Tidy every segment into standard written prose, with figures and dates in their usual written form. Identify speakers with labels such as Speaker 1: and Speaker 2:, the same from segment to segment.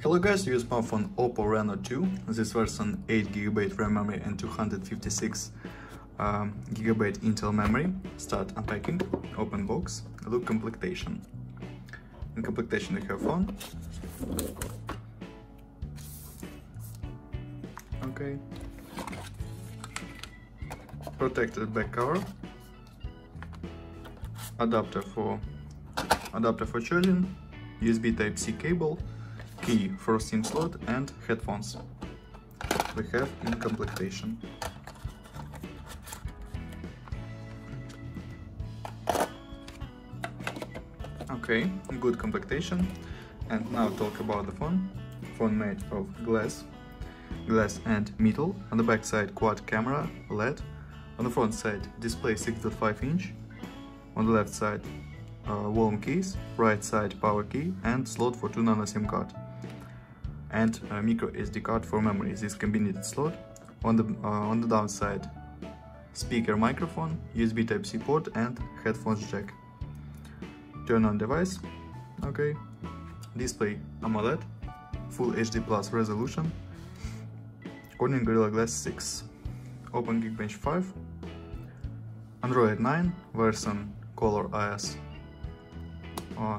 Speaker 1: Hello guys, use smartphone Oppo Reno 2. This version 8GB RAM memory and 256 GB Intel memory. Start unpacking, open box, look completion. In completion we have phone. Okay. Protected back cover. Adapter for charging, USB Type-C cable, key for SIM slot and headphones we have in completion. Okay, good completion. And now talk about the phone. Phone made of glass and metal. On the back side quad camera, LED. On the front side display 6.5 inch. On the left side volume keys, right side power key and slot for 2 nano SIM card. And micro SD card for memory, this combined slot. On the downside, speaker, microphone, USB Type-C port and headphones jack. Turn on device. Okay. Display AMOLED, Full HD Plus resolution. Corning Gorilla Glass 6. Open Geekbench 5. Android 9 version Color iOS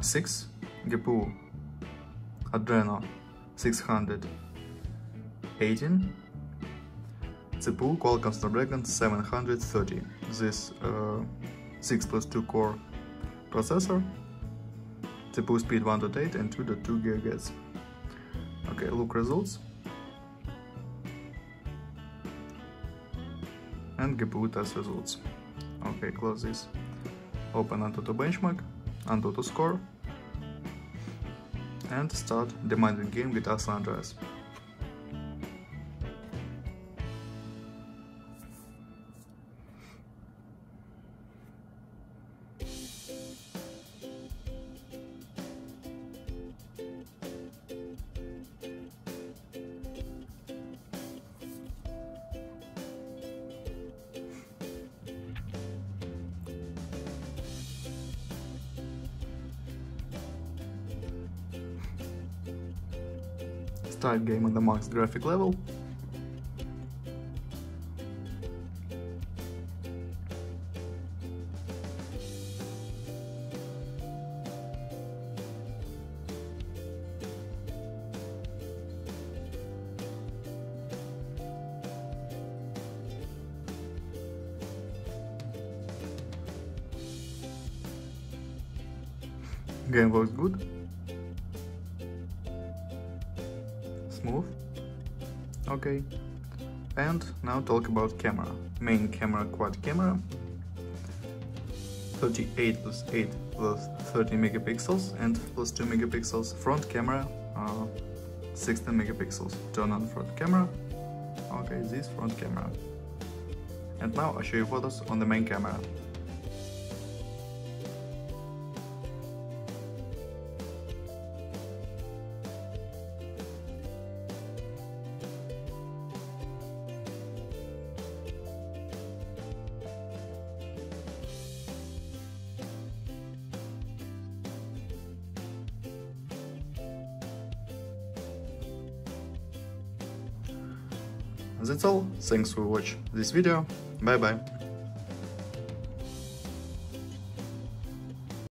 Speaker 1: 6. GPU Adreno 618. CPU Qualcomm Snapdragon 730. This 6+2 core processor. CPU speed 1.8 and 2.2 GHz. Okay, look results. And GPU test results. Okay, close this. Open Antutu benchmark, Antutu score, and start demanding game with San Andreas. Start game on the max graphic level. Game works good. Smooth. Okay, and now talk about camera. Main camera, quad camera, 38+8 plus 30 megapixels and plus 2 megapixels. Front camera 16 megapixels. Turn on front camera. Okay, this front camera. And now I'll show you photos on the main camera. That's all. Thanks for watching this video. Bye bye.